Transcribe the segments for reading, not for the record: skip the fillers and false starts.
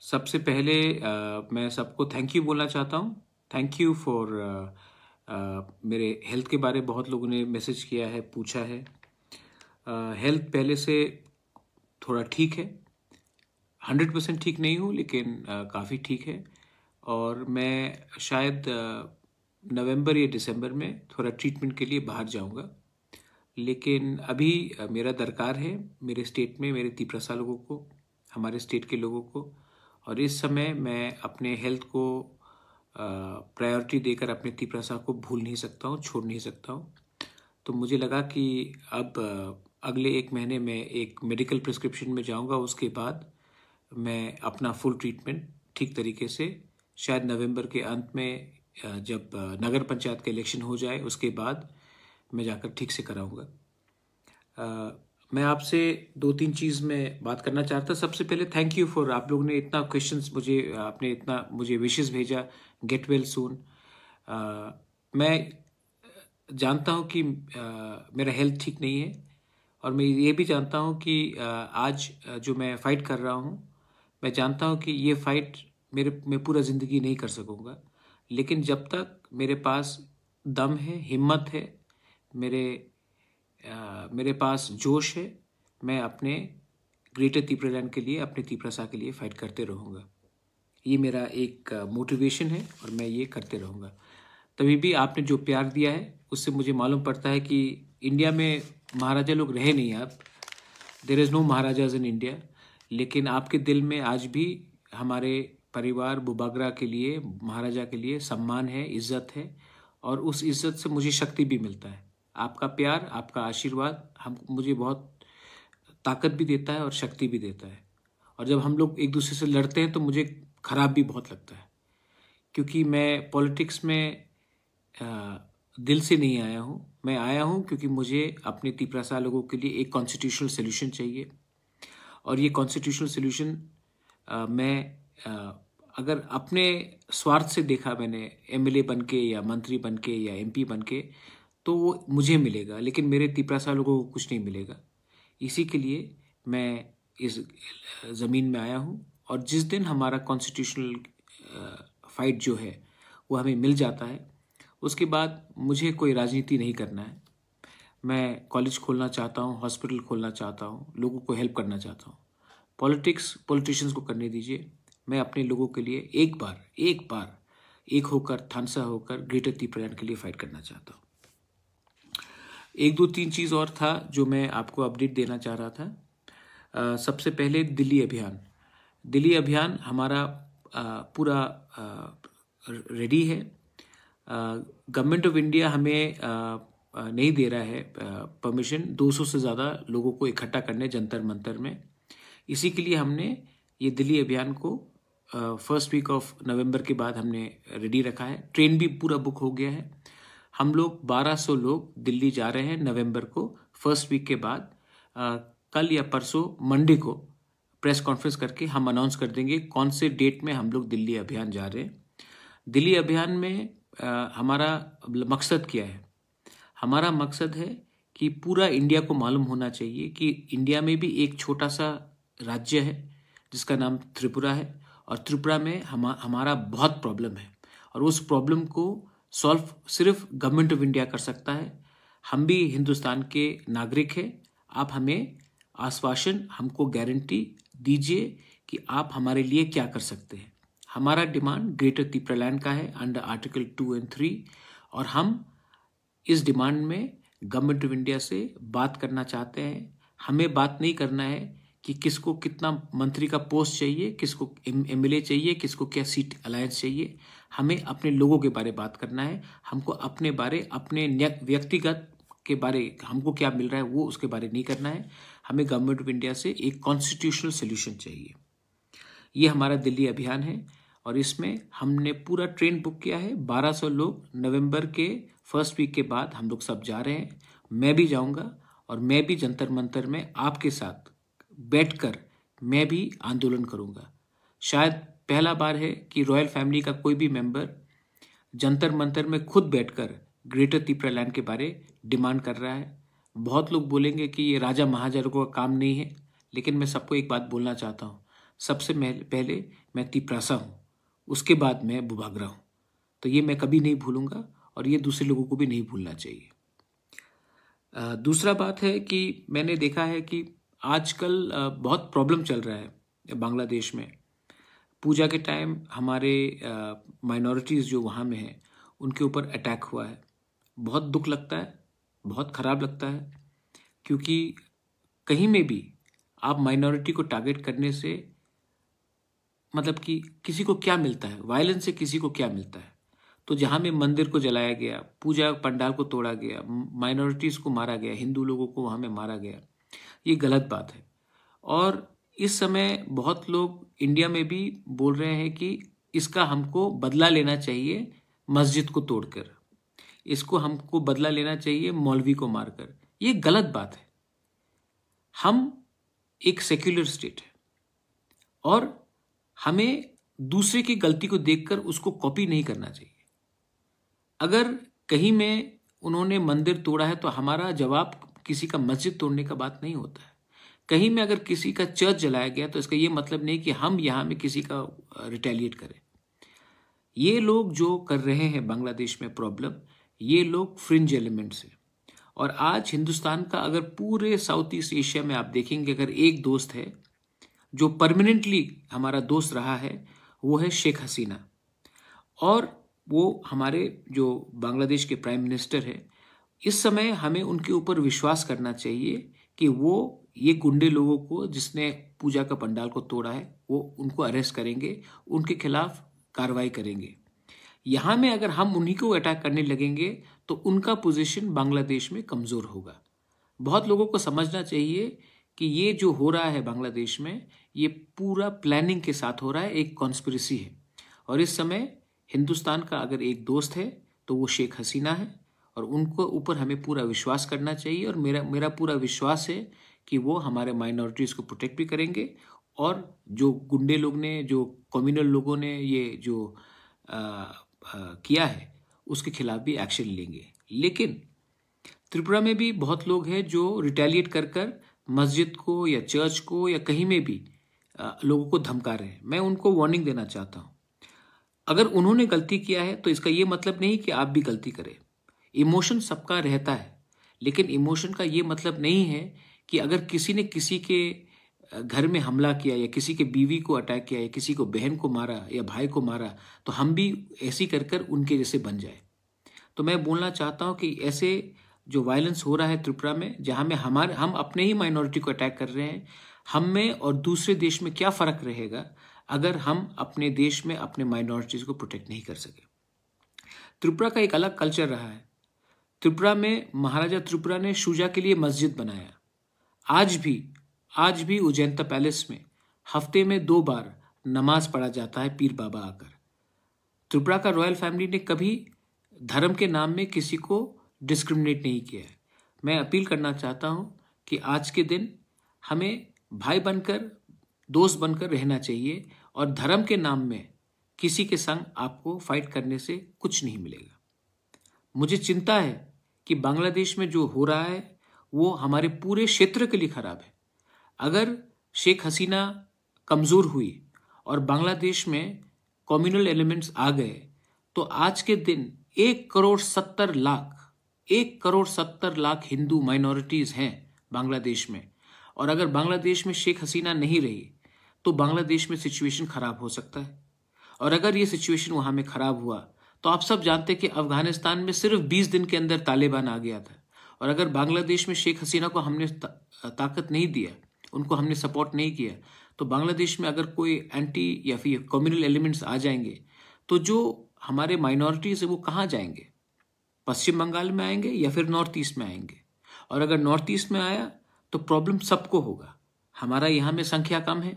सबसे पहले मैं सबको थैंक यू बोलना चाहता हूँ। थैंक यू फॉर मेरे हेल्थ के बारे में बहुत लोगों ने मैसेज किया है, पूछा है। हेल्थ पहले से थोड़ा ठीक है, 100% ठीक नहीं हूँ लेकिन काफ़ी ठीक है। और मैं शायद नवंबर या दिसंबर में थोड़ा ट्रीटमेंट के लिए बाहर जाऊँगा। लेकिन अभी मेरा दरकार है मेरे स्टेट में, मेरे तिप्रसा लोगों को, हमारे स्टेट के लोगों को। और इस समय मैं अपने हेल्थ को प्रायोरिटी देकर अपने तिप्रसा को भूल नहीं सकता हूँ, छोड़ नहीं सकता हूँ। तो मुझे लगा कि अब अगले 1 महीने में एक मेडिकल प्रिस्क्रिप्शन में जाऊँगा, उसके बाद मैं अपना फुल ट्रीटमेंट ठीक तरीके से शायद नवंबर के अंत में जब नगर पंचायत का इलेक्शन हो जाए उसके बाद मैं जाकर ठीक से कराऊंगा। मैं आपसे 2-3 चीज़ में बात करना चाहता। सबसे पहले थैंक यू फॉर, आप लोगों ने इतना क्वेश्चंस मुझे, आपने इतना मुझे विशेस भेजा, गेट वेल सून। मैं जानता हूँ कि मेरा हेल्थ ठीक नहीं है और मैं ये भी जानता हूँ कि आज जो मैं फ़ाइट कर रहा हूँ, मैं जानता हूँ कि ये फ़ाइट मैं पूरा ज़िंदगी नहीं कर सकूँगा। लेकिन जब तक मेरे पास दम है, हिम्मत है, मेरे पास जोश है, मैं अपने ग्रेटर तिप्रलैंड के लिए, अपने तिप्रसा के लिए फ़ाइट करते रहूँगा। ये मेरा एक मोटिवेशन है और मैं ये करते रहूँगा। तभी भी आपने जो प्यार दिया है उससे मुझे मालूम पड़ता है कि इंडिया में महाराजा लोग रहे नहीं। आप, there is no maharajas in India. लेकिन आपके दिल में आज भी हमारे परिवार बुबागरा के लिए, महाराजा के लिए सम्मान है, इज्जत है। और उस इज्जत से मुझे शक्ति भी मिलता है। आपका प्यार, आपका आशीर्वाद मुझे बहुत ताकत भी देता है और शक्ति भी देता है। और जब हम लोग एक दूसरे से लड़ते हैं तो मुझे खराब भी बहुत लगता है, क्योंकि मैं पॉलिटिक्स में दिल से नहीं आया हूँ। मैं आया हूँ क्योंकि मुझे अपने तिप्रसा लोगों के लिए एक कॉन्स्टिट्यूशनल सोल्यूशन चाहिए। और ये कॉन्स्टिट्यूशनल सोल्यूशन मैं अगर अपने स्वार्थ से देखा, मैंने एमएलए बन के या मंत्री बन के या एमपी बन के, तो वो मुझे मिलेगा, लेकिन मेरे तिप्रसा लोगों को कुछ नहीं मिलेगा। इसी के लिए मैं इस ज़मीन में आया हूँ। और जिस दिन हमारा कॉन्स्टिट्यूशनल फाइट जो है वो हमें मिल जाता है, उसके बाद मुझे कोई राजनीति नहीं करना है। मैं कॉलेज खोलना चाहता हूँ, हॉस्पिटल खोलना चाहता हूँ, लोगों को हेल्प करना चाहता हूँ। पॉलिटिक्स पॉलिटिशियंस को करने दीजिए। मैं अपने लोगों के लिए एक बार एक होकर, थानसा होकर ग्रेटर तिप्रलैंड के लिए फाइट करना चाहता हूँ। 1-2-3 चीज़ और था जो मैं आपको अपडेट देना चाह रहा था। सबसे पहले दिल्ली अभियान हमारा पूरा रेडी है। गवर्नमेंट ऑफ इंडिया हमें नहीं दे रहा है परमिशन 200 से ज़्यादा लोगों को इकट्ठा करने जंतर मंतर में। इसी के लिए हमने ये दिल्ली अभियान को फर्स्ट वीक ऑफ नवंबर के बाद हमने रेडी रखा है। ट्रेन भी पूरा बुक हो गया है। हम लोग 1200 लोग दिल्ली जा रहे हैं नवंबर को, फर्स्ट वीक के बाद। कल या परसों मंडे को प्रेस कॉन्फ्रेंस करके हम अनाउंस कर देंगे कौन से डेट में हम लोग दिल्ली अभियान जा रहे हैं। दिल्ली अभियान में हमारा मकसद क्या है? हमारा मकसद है कि पूरा इंडिया को मालूम होना चाहिए कि इंडिया में भी एक छोटा सा राज्य है जिसका नाम त्रिपुरा है। और त्रिपुरा में हमारा बहुत प्रॉब्लम है और उस प्रॉब्लम को सॉल्व सिर्फ गवर्नमेंट ऑफ इंडिया कर सकता है। हम भी हिंदुस्तान के नागरिक हैं। आप हमें आश्वासन, हमको गारंटी दीजिए कि आप हमारे लिए क्या कर सकते हैं। हमारा डिमांड ग्रेटर तिप्रलैंड का है अंडर आर्टिकल 2 और 3। और हम इस डिमांड में गवर्नमेंट ऑफ इंडिया से बात करना चाहते हैं। हमें बात नहीं करना है कि किसको कितना मंत्री का पोस्ट चाहिए, किसको एमएलए चाहिए, किसको क्या सीट अलायंस चाहिए। हमें अपने लोगों के बारे बात करना है। हमको अपने बारे, अपने व्यक्तिगत के बारे, हमको क्या मिल रहा है वो उसके बारे नहीं करना है। हमें गवर्नमेंट ऑफ इंडिया से एक कॉन्स्टिट्यूशनल सोल्यूशन चाहिए। ये हमारा दिल्ली अभियान है और इसमें हमने पूरा ट्रेन बुक किया है। 1200 लोग नवंबर के फर्स्ट वीक के बाद हम लोग सब जा रहे हैं। मैं भी जाऊंगा और मैं भी जंतर मंतर में आपके साथ बैठकर मैं भी आंदोलन करूंगा। शायद पहला बार है कि रॉयल फैमिली का कोई भी मेंबर जंतर मंतर में खुद बैठकर ग्रेटर तिप्रलैंड के बारे डिमांड कर रहा है। बहुत लोग बोलेंगे कि ये राजा महाराजाओं का काम नहीं है, लेकिन मैं सबको एक बात बोलना चाहता हूँ, सबसे पहले मैं तिपरासा हूँ, उसके बाद मैं बुबागरा हूँ। तो ये मैं कभी नहीं भूलूंगा और ये दूसरे लोगों को भी नहीं भूलना चाहिए। दूसरा बात है कि मैंने देखा है कि आजकल बहुत प्रॉब्लम चल रहा है बांग्लादेश में। पूजा के टाइम हमारे माइनॉरिटीज़ जो वहाँ में हैं उनके ऊपर अटैक हुआ है। बहुत दुख लगता है, बहुत ख़राब लगता है, क्योंकि कहीं में भी आप माइनॉरिटी को टारगेट करने से मतलब कि किसी को क्या मिलता है, वायलेंस से किसी को क्या मिलता है। तो जहाँ में मंदिर को जलाया गया, पूजा पंडाल को तोड़ा गया, माइनॉरिटीज़ को मारा गया, हिंदू लोगों को वहाँ में मारा गया, ये गलत बात है। और इस समय बहुत लोग इंडिया में भी बोल रहे हैं कि इसका हमको बदला लेना चाहिए मस्जिद को तोड़कर, इसको हमको बदला लेना चाहिए मौलवी को मारकर। ये गलत बात है। हम एक सेक्युलर स्टेट है और हमें दूसरे की गलती को देखकर उसको कॉपी नहीं करना चाहिए। अगर कहीं में उन्होंने मंदिर तोड़ा है तो हमारा जवाब किसी का मस्जिद तोड़ने का बात नहीं होता है। कहीं में अगर किसी का चर्च जलाया गया तो इसका ये मतलब नहीं कि हम यहाँ में किसी का रिटेलिएट करें। ये लोग जो कर रहे हैं बांग्लादेश में प्रॉब्लम, ये लोग फ्रिंज एलिमेंट्स हैं। और आज हिंदुस्तान का अगर पूरे साउथ ईस्ट एशिया में आप देखेंगे, अगर एक दोस्त है जो परमानेंटली हमारा दोस्त रहा है, वो है शेख हसीना। और वो हमारे जो बांग्लादेश के प्राइम मिनिस्टर है, इस समय हमें उनके ऊपर विश्वास करना चाहिए कि वो ये गुंडे लोगों को जिसने पूजा का पंडाल को तोड़ा है वो उनको अरेस्ट करेंगे, उनके खिलाफ कार्रवाई करेंगे। यहाँ में अगर हम उन्हीं को अटैक करने लगेंगे तो उनका पोजीशन बांग्लादेश में कमज़ोर होगा। बहुत लोगों को समझना चाहिए कि ये जो हो रहा है बांग्लादेश में, ये पूरा प्लानिंग के साथ हो रहा है, एक कॉन्स्पिरेसी है। और इस समय हिंदुस्तान का अगर एक दोस्त है तो वो शेख हसीना है और उनको ऊपर हमें पूरा विश्वास करना चाहिए। और मेरा पूरा विश्वास है कि वो हमारे माइनॉरिटीज़ को प्रोटेक्ट भी करेंगे और जो गुंडे लोग ने, जो कम्युनल लोगों ने ये जो किया है उसके खिलाफ भी एक्शन लेंगे। लेकिन त्रिपुरा में भी बहुत लोग हैं जो रिटेलिएट कर मस्जिद को या चर्च को या कहीं में भी लोगों को धमका रहे हैं। मैं उनको वार्निंग देना चाहता हूँ, अगर उन्होंने गलती किया है तो इसका ये मतलब नहीं कि आप भी गलती करें। इमोशन सबका रहता है, लेकिन इमोशन का ये मतलब नहीं है कि अगर किसी ने किसी के घर में हमला किया या किसी के बीवी को अटैक किया या किसी को बहन को मारा या भाई को मारा तो हम भी ऐसी कर उनके जैसे बन जाए। तो मैं बोलना चाहता हूँ कि ऐसे जो वायलेंस हो रहा है त्रिपुरा में, जहाँ में हम अपने ही माइनॉरिटी को अटैक कर रहे हैं, हम में और दूसरे देश में क्या फ़र्क रहेगा अगर हम अपने देश में अपने माइनॉरिटीज़ को प्रोटेक्ट नहीं कर सके। त्रिपुरा का एक अलग कल्चर रहा है। त्रिपुरा में महाराजा त्रिपुरा ने शुजा के लिए मस्जिद बनाया। आज भी उजैंता पैलेस में हफ्ते में 2 बार नमाज पढ़ा जाता है पीर बाबा आकर। त्रिपुरा का रॉयल फैमिली ने कभी धर्म के नाम में किसी को डिस्क्रिमिनेट नहीं किया है। मैं अपील करना चाहता हूँ कि आज के दिन हमें भाई बनकर, दोस्त बनकर रहना चाहिए और धर्म के नाम में किसी के संग आपको फाइट करने से कुछ नहीं मिलेगा। मुझे चिंता है कि बांग्लादेश में जो हो रहा है वो हमारे पूरे क्षेत्र के लिए खराब है। अगर शेख हसीना कमज़ोर हुई और बांग्लादेश में कम्युनल एलिमेंट्स आ गए तो आज के दिन 1 करोड़ 70 लाख हिंदू माइनॉरिटीज़ हैं बांग्लादेश में। और अगर बांग्लादेश में शेख हसीना नहीं रही तो बांग्लादेश में सिचुएशन ख़राब हो सकता है। और अगर ये सिचुएशन वहाँ में ख़राब हुआ तो आप सब जानते हैं कि अफगानिस्तान में सिर्फ 20 दिन के अंदर तालिबान आ गया था। और अगर बांग्लादेश में शेख हसीना को हमने ताकत नहीं दिया, उनको हमने सपोर्ट नहीं किया, तो बांग्लादेश में अगर कोई एंटी या फिर कम्युनल एलिमेंट्स आ जाएंगे तो जो हमारे माइनॉरिटीज़ है वो कहाँ जाएंगे? पश्चिम बंगाल में आएंगे या फिर नॉर्थ ईस्ट में आएंगे। और अगर नॉर्थ ईस्ट में आया तो प्रॉब्लम सबको होगा। हमारा यहाँ में संख्या कम है,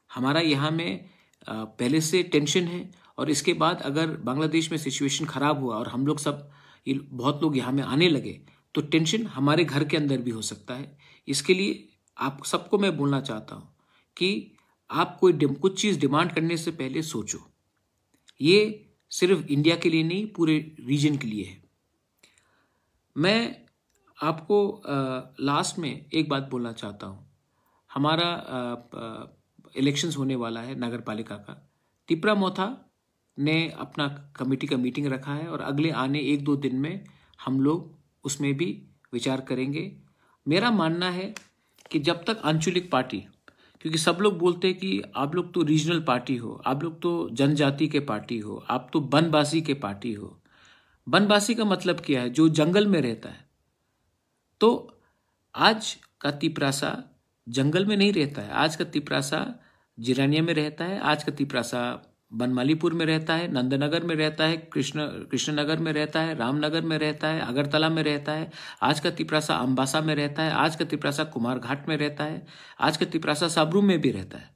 हमारा यहाँ में पहले से टेंशन है, और इसके बाद अगर बांग्लादेश में सिचुएशन ख़राब हुआ और हम लोग सब बहुत लोग यहाँ में आने लगे तो टेंशन हमारे घर के अंदर भी हो सकता है। इसके लिए आप सबको मैं बोलना चाहता हूँ कि आप कुछ चीज़ डिमांड करने से पहले सोचो। ये सिर्फ इंडिया के लिए नहीं, पूरे रीजन के लिए है। मैं आपको लास्ट में एक बात बोलना चाहता हूँ। हमारा इलेक्शंस होने वाला है नगर पालिका का, तिपरा मोथा ने अपना कमेटी का मीटिंग रखा है और अगले आने 1-2 दिन में हम लोग उसमें भी विचार करेंगे। मेरा मानना है कि जब तक आंचलिक पार्टी, क्योंकि सब लोग बोलते हैं कि आप लोग तो रीजनल पार्टी हो, आप लोग तो जनजाति के पार्टी हो, आप तो बनवासी के पार्टी हो। बनवासी का मतलब क्या है? जो जंगल में रहता है। तो आज का तिपरासा जंगल में नहीं रहता है, आज का तिपरासा जिरानिया में रहता है, आज का तिपरासा बनमालीपुर में रहता है, नंदनगर में रहता है, कृष्णनगर में रहता है, रामनगर में रहता है, अगरतला में रहता है, आज का तिपरासा अम्बासा में रहता है, आज का तिपरासा कुमारघाट में रहता है, आज का तिपरासा साबरू में भी रहता है।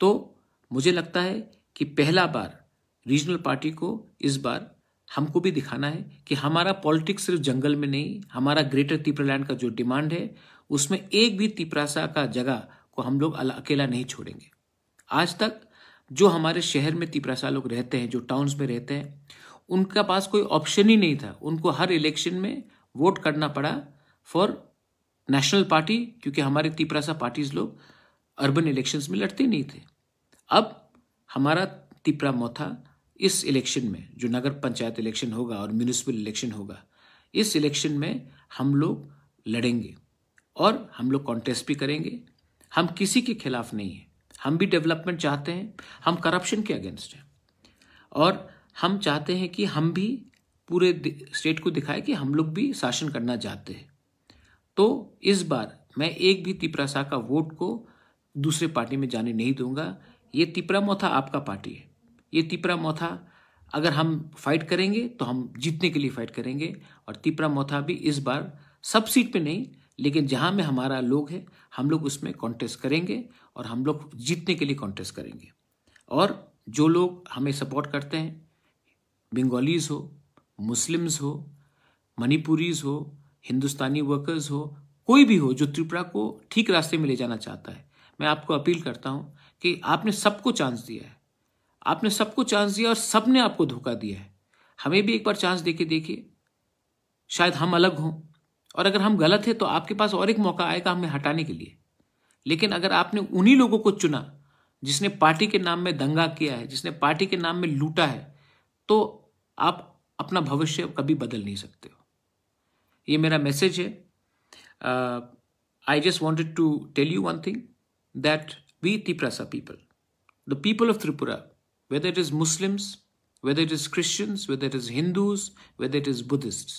तो मुझे लगता है कि पहला बार रीजनल पार्टी को इस बार हमको भी दिखाना है कि हमारा पॉलिटिक्स सिर्फ जंगल में नहीं, हमारा ग्रेटर तिपरालैंड का जो डिमांड है उसमें एक भी तिपरासा का जगह को हम लोग अकेला नहीं छोड़ेंगे। आज तक जो हमारे शहर में तिपरासा लोग रहते हैं, जो टाउन्स में रहते हैं, उनका पास कोई ऑप्शन ही नहीं था। उनको हर इलेक्शन में वोट करना पड़ा फॉर नेशनल पार्टी, क्योंकि हमारे तिपरासा पार्टीज लोग अर्बन इलेक्शंस में लड़ते नहीं थे। अब हमारा तिपरा मोथा इस इलेक्शन में, जो नगर पंचायत इलेक्शन होगा और म्यूनिसिपल इलेक्शन होगा, इस इलेक्शन में हम लोग लड़ेंगे और हम लोग कॉन्टेस्ट भी करेंगे। हम किसी के खिलाफ नहीं है, हम भी डेवलपमेंट चाहते हैं, हम करप्शन के अगेंस्ट हैं और हम चाहते हैं कि हम भी पूरे स्टेट को दिखाए कि हम लोग भी शासन करना चाहते हैं। तो इस बार मैं एक भी तिपरासा का वोट को दूसरे पार्टी में जाने नहीं दूंगा। ये तिपरा मोथा आपका पार्टी है। ये तिपरा मोथा अगर हम फाइट करेंगे तो हम जीतने के लिए फाइट करेंगे और तिपरा मोथा भी इस बार सब सीट पे नहीं, लेकिन जहां में हमारा लोग है हम लोग उसमें कॉन्टेस्ट करेंगे और हम लोग जीतने के लिए कॉन्टेस्ट करेंगे। और जो लोग हमें सपोर्ट करते हैं, बंगालीज हो, मुस्लिम्स हो, मणिपुरीज हो, हिंदुस्तानी वर्कर्स हो, कोई भी हो जो त्रिपुरा को ठीक रास्ते में ले जाना चाहता है, मैं आपको अपील करता हूं कि आपने सबको चांस दिया है, आपने सबको चांस दिया और सबने आपको धोखा दिया है। हमें भी एक बार चांस देके देखिए, शायद हम अलग हों और अगर हम गलत है तो आपके पास और एक मौका आएगा हमें हटाने के लिए। लेकिन अगर आपने उन्हीं लोगों को चुना जिसने पार्टी के नाम में दंगा किया है, जिसने पार्टी के नाम में लूटा है, तो आप अपना भविष्य कभी बदल नहीं सकते हो। ये मेरा मैसेज है। I just wanted to tell you one thing, that we Tiprasa people, the people of Tripura, whether it is Muslims, whether it is Christians, whether it is Hindus, whether it is Buddhists,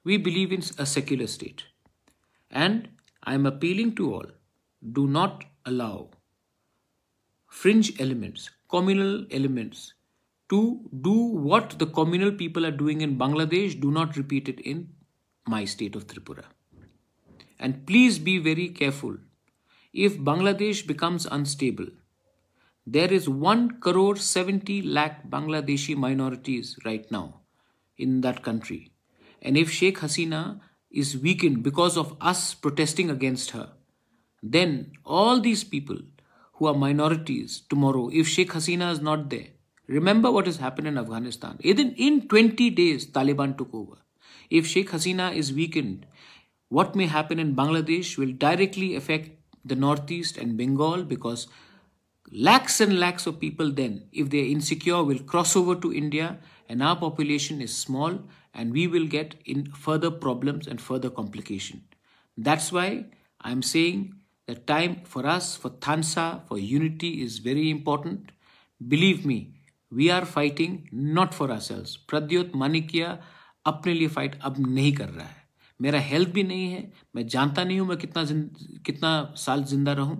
we believe in a secular state. And I am appealing to all, do not allow fringe elements, communal elements, to do what the communal people are doing in Bangladesh. Do not repeat it in my state of Tripura. And please be very careful. If Bangladesh becomes unstable, there is 1,70,00,000 Bangladeshi minorities right now in that country. And if Sheikh Hasina is weakened because of us protesting against her, then all these people who are minorities tomorrow, if Sheikh Hasina is not there, remember what has happened in Afghanistan. In 20 days, Taliban took over. If Sheikh Hasina is weakened, what may happen in Bangladesh will directly affect the Northeast and Bengal, because lakhs and lakhs of people then, if they are insecure, will cross over to India, and our population is small and we will get in further problems and further complication. That's why I'm saying the time for us, for Thansa, for unity is very important. Believe me, we are fighting not for ourselves. Pradyot Manikya अपने लिए fight अब नहीं कर रहा है। मेरा health भी नहीं है, मैं जानता नहीं हूं मैं कितना साल जिंदा रहूं,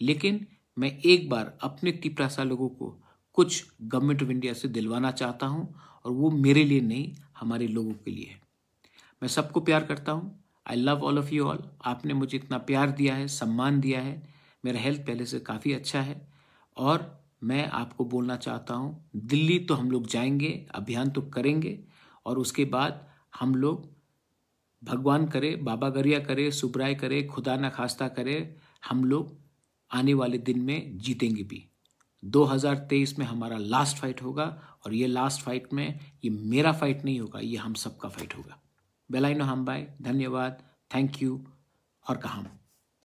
लेकिन मैं एक बार अपने तिपरासा लोगों को कुछ गवर्नमेंट ऑफ इंडिया से दिलवाना चाहता हूं, और वो मेरे लिए नहीं, हमारे लोगों के लिए है। मैं सबको प्यार करता हूं। I love all of you all. आपने मुझे इतना प्यार दिया है, सम्मान दिया है। मेरा हेल्थ पहले से काफ़ी अच्छा है, और मैं आपको बोलना चाहता हूं, दिल्ली तो हम लोग जाएंगे, अभियान तो करेंगे, और उसके बाद हम लोग भगवान करे, बाबा गरिया करे, सुब्राय करे, खुदा ना खास्ता करे, हम लोग आने वाले दिन में जीतेंगे भी। 2023 में हमारा लास्ट फाइट होगा, और ये लास्ट फाइट में ये मेरा फाइट नहीं होगा, ये हम सबका फाइट होगा। बेलाइनो हम बाय, धन्यवाद, थैंक यू और कहाम।